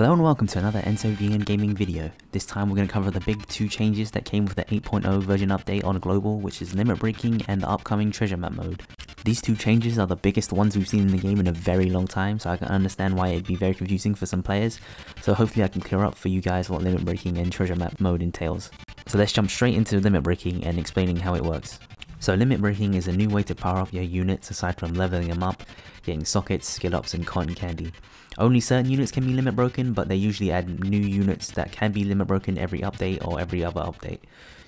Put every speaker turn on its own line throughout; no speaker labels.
Hello and welcome to another EnsoVN gaming video. This time we're going to cover the big two changes that came with the 8.0 version update on global, which is limit breaking and the upcoming treasure map mode. These two changes are the biggest ones we've seen in the game in a very long time, so I can understand why it'd be very confusing for some players. So hopefully I can clear up for you guys what limit breaking and treasure map mode entails. So let's jump straight into limit breaking and explaining how it works. So limit breaking is a new way to power up your units aside from leveling them up, getting sockets, skill ups and cotton candy. Only certain units can be limit broken, but they usually add new units that can be limit broken every update or every other update.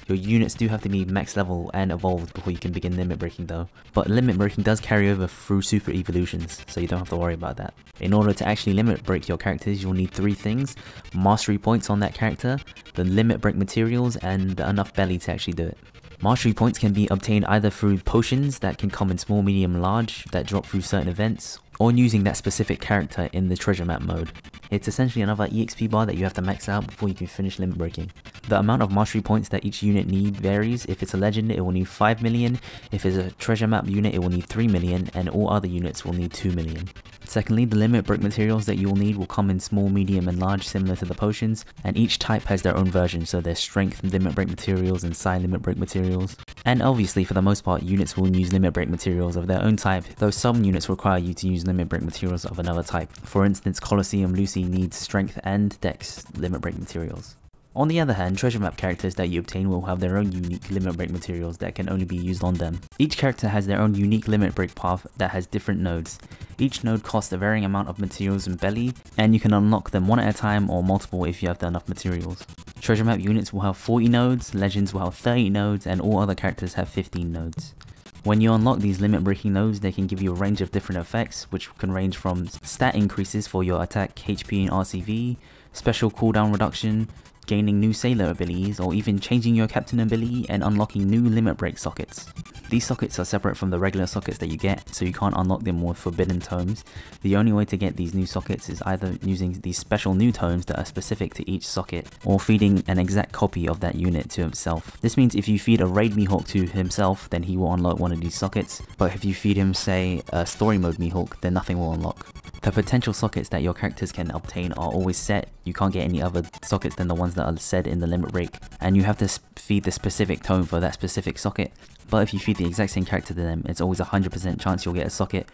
Your units do have to be max level and evolved before you can begin limit breaking though. But limit breaking does carry over through super evolutions, so you don't have to worry about that. In order to actually limit break your characters, you'll need three things: mastery points on that character, the limit break materials, and enough belly to actually do it. Mastery points can be obtained either through potions that can come in small, medium, large that drop through certain events, or using that specific character in the treasure map mode. It's essentially another EXP bar that you have to max out before you can finish limit breaking. The amount of mastery points that each unit need varies. If it's a legend, it will need 5 million, if it's a treasure map unit, it will need 3 million, and all other units will need 2 million. Secondly, the limit break materials that you will need will come in small, medium and large, similar to the potions, and each type has their own version, so there's strength limit break materials and psi limit break materials. And obviously for the most part, units will use limit break materials of their own type, though some units require you to use limit break materials of another type. For instance, Colosseum Lucy needs strength and dex limit break materials. On the other hand, treasure map characters that you obtain will have their own unique limit break materials that can only be used on them. Each character has their own unique limit break path that has different nodes. Each node costs a varying amount of materials and belly, and you can unlock them one at a time or multiple if you have enough materials. Treasure map units will have 40 nodes, legends will have 30 nodes, and all other characters have 15 nodes. When you unlock these limit breaking nodes, they can give you a range of different effects, which can range from stat increases for your attack, HP and RCV, special cooldown reduction, gaining new sailor abilities, or even changing your captain ability and unlocking new limit break sockets. These sockets are separate from the regular sockets that you get, so you can't unlock them with forbidden tomes. The only way to get these new sockets is either using these special new tomes that are specific to each socket, or feeding an exact copy of that unit to himself. This means if you feed a raid Mihawk to himself, then he will unlock one of these sockets, but if you feed him, say, a story mode Mihawk, then nothing will unlock. The potential sockets that your characters can obtain are always set. You can't get any other sockets than the ones that are said in the limit break, and you have to feed the specific tome for that specific socket. But if you feed the exact same character to them, it's always a 100% chance you'll get a socket,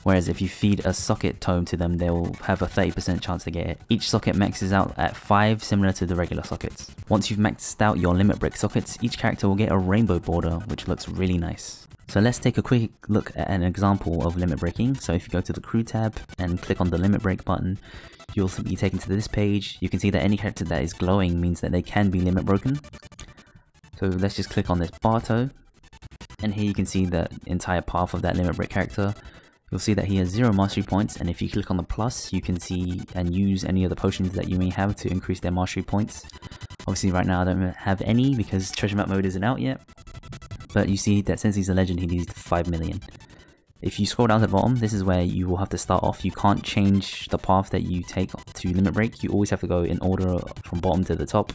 whereas if you feed a socket tome to them, they will have a 30% chance to get it. Each socket maxes out at 5, similar to the regular sockets. Once you've maxed out your limit break sockets, each character will get a rainbow border, which looks really nice. So let's take a quick look at an example of limit breaking. So if you go to the crew tab and click on the limit break button, you'll be taken to this page. You can see that any character that is glowing means that they can be limit broken. So let's just click on this Barto, and here you can see the entire path of that limit break character. You'll see that he has 0 mastery points, and if you click on the plus, you can see and use any of the potions that you may have to increase their mastery points. Obviously right now I don't have any because treasure map mode isn't out yet. But you see that since he's a legend, he needs 5 million. If you scroll down to the bottom, this is where you will have to start off. You can't change the path that you take to limit break. You always have to go in order from bottom to the top.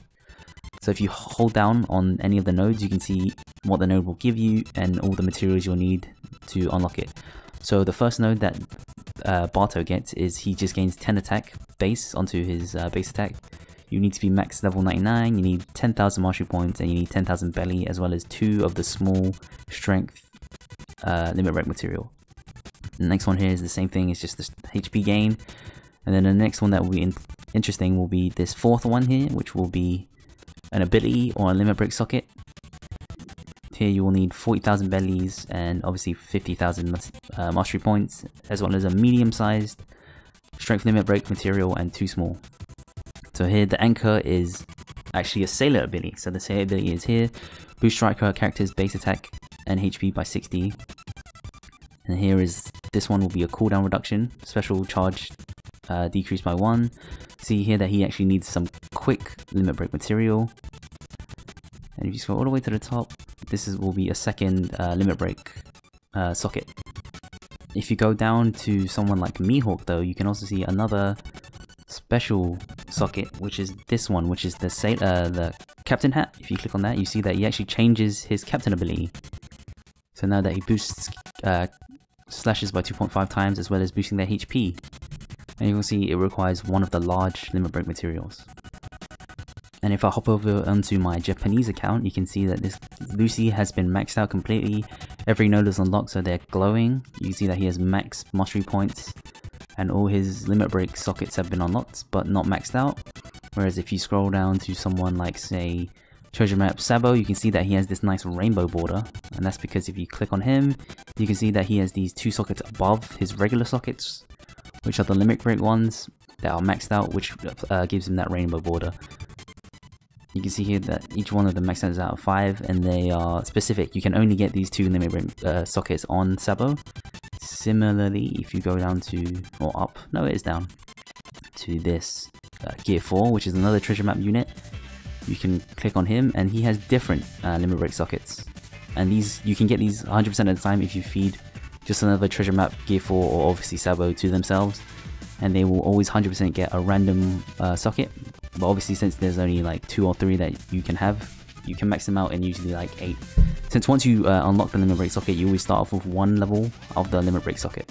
So if you hold down on any of the nodes, you can see what the node will give you and all the materials you'll need to unlock it. So the first node that Barto gets is he just gains 10 attack base onto his base attack. You need to be max level 99, you need 10,000 mastery points, and you need 10,000 belly, as well as 2 of the small strength limit break material. The next one here is the same thing, it's just the HP gain. And then the next one that will be interesting will be this fourth one here, which will be an ability or a limit break socket. Here you will need 40,000 bellies and obviously 50,000 mastery points, as well as a medium-sized strength limit break material and 2 small. So here the anchor is actually a sailor ability. So the sailor ability is here, boost striker character's base attack and HP by 60. And here is, this one will be a cooldown reduction, special charge decreased by 1. See here that he actually needs some quick limit break material. And if you scroll all the way to the top, this will be a second limit break socket. If you go down to someone like Mihawk though, you can also see another special socket, which is this one, which is the captain hat. If you click on that, you see that he actually changes his captain ability. So now that he boosts slashes by 2.5 times, as well as boosting their HP. and you will see it requires one of the large limit break materials. And if I hop over onto my Japanese account, you can see that this Lucy has been maxed out completely. Every node is unlocked, so they're glowing. You can see that he has max mastery points, and all his limit break sockets have been unlocked, but not maxed out. Whereas if you scroll down to someone like, say, Treasure Map Sabo, you can see that he has this nice rainbow border, and that's because if you click on him, you can see that he has these 2 sockets above his regular sockets, which are the limit break ones that are maxed out, which gives him that rainbow border. You can see here that each one of them maxed out is out of 5, and they are specific. You can only get these 2 limit break sockets on Sabo. Similarly, if you go down to, or up, no it is down, to this Gear 4, which is another treasure map unit, you can click on him and he has different limit break sockets. And these, you can get these 100% of the time if you feed just another treasure map Gear 4 or obviously Sabo to themselves. And they will always 100% get a random socket. But obviously since there's only like 2 or 3 that you can have, you can max them out in usually like 8. Since once you unlock the limit break socket, you always start off with 1 level of the limit break socket.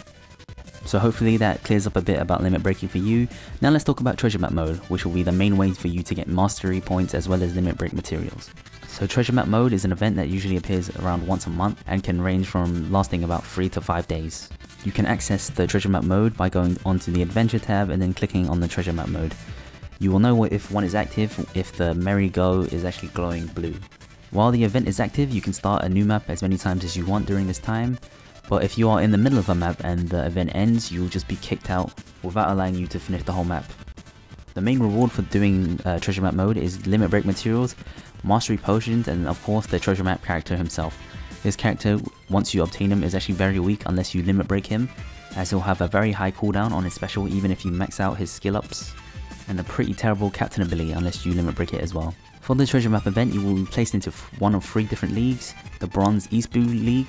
So hopefully that clears up a bit about limit breaking for you. Now let's talk about treasure map mode, which will be the main way for you to get mastery points as well as limit break materials. So treasure map mode is an event that usually appears around once a month and can range from lasting about 3 to 5 days. You can access the treasure map mode by going onto the adventure tab and then clicking on the treasure map mode. You will know if one is active if the merry-go is actually glowing blue. While the event is active, you can start a new map as many times as you want during this time, but if you are in the middle of a map and the event ends, you will just be kicked out without allowing you to finish the whole map. The main reward for doing treasure map mode is limit break materials, mastery potions, and of course the treasure map character himself. This character, once you obtain him, is actually very weak unless you limit break him, as he'll have a very high cooldown on his special even if you max out his skill ups, and a pretty terrible captain ability unless you limit break it as well. For the treasure map event, you will be placed into one of 3 different leagues: the Bronze East Blue League,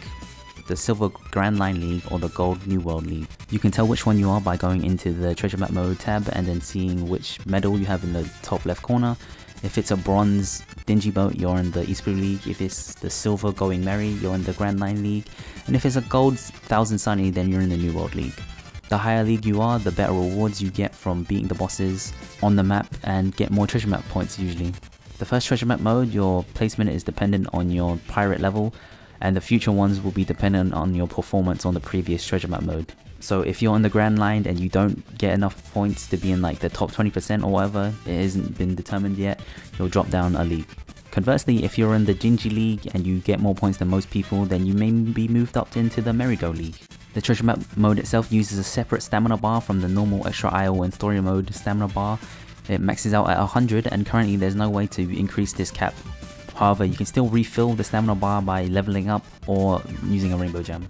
the Silver Grand Line League, or the Gold New World League. You can tell which one you are by going into the treasure map mode tab and then seeing which medal you have in the top left corner. If it's a bronze Dingy Boat, you're in the East Blue League. If it's the silver Going Merry, you're in the Grand Line League. And if it's a gold Thousand Sunny, then you're in the New World League. The higher league you are, the better rewards you get from beating the bosses on the map and get more treasure map points usually. The first treasure map mode, your placement is dependent on your pirate level, and the future ones will be dependent on your performance on the previous treasure map mode. So if you're on the Grand Line and you don't get enough points to be in like the top 20% or whatever, it hasn't been determined yet, you'll drop down a league. Conversely, if you're in the Gingy League and you get more points than most people, then you may be moved up into the Merry-Go League. The treasure map mode itself uses a separate stamina bar from the normal extra aisle and story mode stamina bar. It maxes out at 100 and currently there's no way to increase this cap. However, you can still refill the stamina bar by leveling up or using a rainbow gem.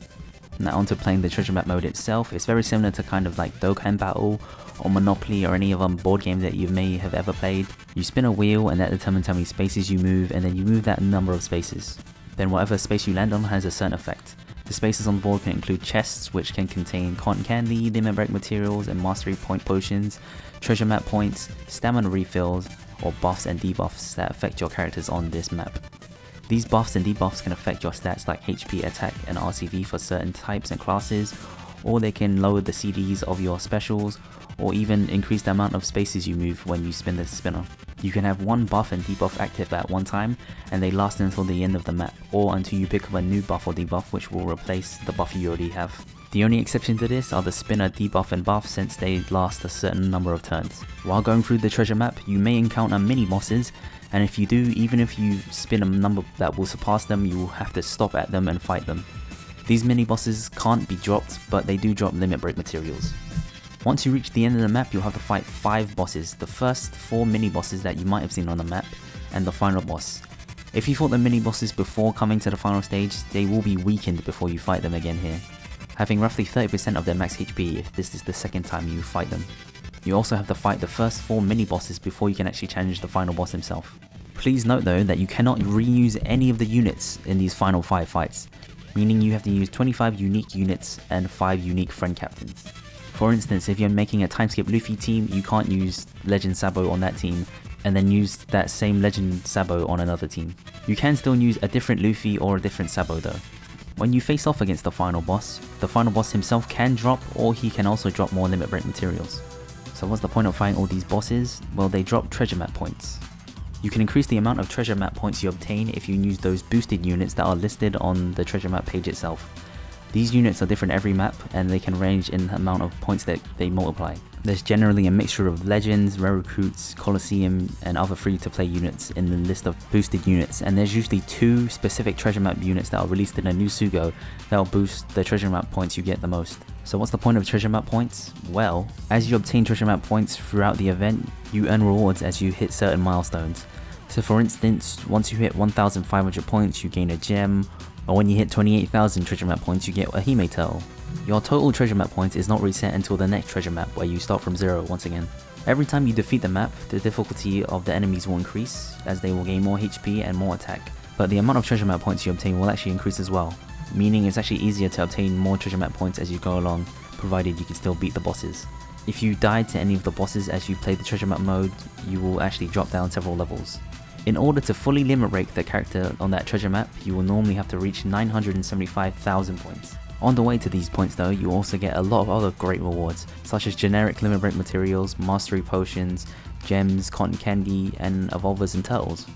Now onto playing the treasure map mode itself. It's very similar to kind of like Dokkan Battle or Monopoly or any other board game that you may have ever played. You spin a wheel and that determines how many spaces you move, and then you move that number of spaces. Then whatever space you land on has a certain effect. The spaces on the board can include chests, which can contain cotton candy, limit break materials and mastery point potions, treasure map points, stamina refills, or buffs and debuffs that affect your characters on this map. These buffs and debuffs can affect your stats like HP, attack, and RCV for certain types and classes, or they can lower the CDs of your specials, or even increase the amount of spaces you move when you spin the spinner. You can have one buff and debuff active at one time, and they last until the end of the map, or until you pick up a new buff or debuff which will replace the buff you already have. The only exception to this are the spinner debuff and buff, since they last a certain number of turns. While going through the treasure map, you may encounter mini bosses, and if you do, even if you spin a number that will surpass them, you will have to stop at them and fight them. These mini bosses can't be dropped, but they do drop limit break materials. Once you reach the end of the map, you'll have to fight 5 bosses, the first 4 mini bosses that you might have seen on the map, and the final boss. If you fought the mini bosses before coming to the final stage, they will be weakened before you fight them again here, having roughly 30% of their max HP if this is the second time you fight them. You also have to fight the first 4 mini bosses before you can actually challenge the final boss himself. Please note though that you cannot reuse any of the units in these final 5 fights, meaning you have to use 25 unique units and 5 unique friend captains. For instance, if you're making a timeskip Luffy team, you can't use Legend Sabo on that team and then use that same Legend Sabo on another team. You can still use a different Luffy or a different Sabo though. When you face off against the final boss himself can drop, or he can also drop more limit break materials. So what's the point of fighting all these bosses? Well, they drop treasure map points. You can increase the amount of treasure map points you obtain if you use those boosted units that are listed on the treasure map page itself. These units are different every map and they can range in the amount of points that they multiply. There's generally a mixture of legends, rare recruits, Colosseum and other free to play units in the list of boosted units, and there's usually 2 specific treasure map units that are released in a new Sugo that will boost the treasure map points you get the most. So what's the point of treasure map points? Well, as you obtain treasure map points throughout the event, you earn rewards as you hit certain milestones. So for instance, once you hit 1,500 points you gain a gem, or when you hit 28,000 treasure map points you get a Hime Tail. Your total treasure map points is not reset until the next treasure map where you start from 0 once again. Every time you defeat the map, the difficulty of the enemies will increase as they will gain more HP and more attack, but the amount of treasure map points you obtain will actually increase as well, meaning it's actually easier to obtain more treasure map points as you go along, provided you can still beat the bosses. If you died to any of the bosses as you play the treasure map mode, you will actually drop down several levels. In order to fully limit break the character on that treasure map, you will normally have to reach 975,000 points. On the way to these points though, you also get a lot of other great rewards, such as generic limit break materials, mastery potions, gems, cotton candy, and evolvers and turtles.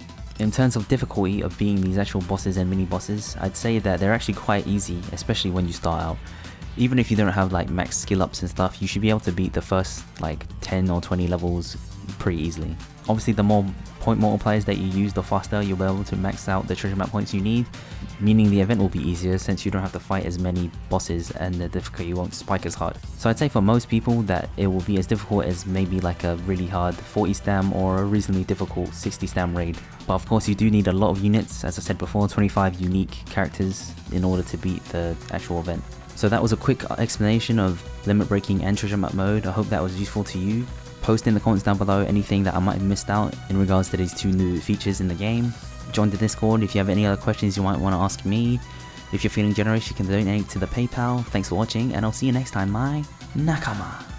In terms of difficulty of beating these actual bosses and mini bosses, I'd say that they're actually quite easy, especially when you start out. Even if you don't have like max skill ups and stuff, you should be able to beat the first like 10 or 20 levels pretty easily. Obviously the more point multipliers that you use, the faster you'll be able to max out the treasure map points you need, meaning the event will be easier since you don't have to fight as many bosses and the difficulty won't spike as hard. So I'd say for most people that it will be as difficult as maybe like a really hard 40 stam or a reasonably difficult 60 stam raid. But of course you do need a lot of units, as I said before, 25 unique characters in order to beat the actual event. So that was a quick explanation of limit breaking and treasure map mode. I hope that was useful to you. Post in the comments down below anything that I might have missed out in regards to these 2 new features in the game. Join the Discord if you have any other questions you might want to ask me. If you're feeling generous, you can donate to the PayPal. Thanks for watching and I'll see you next time, my nakama.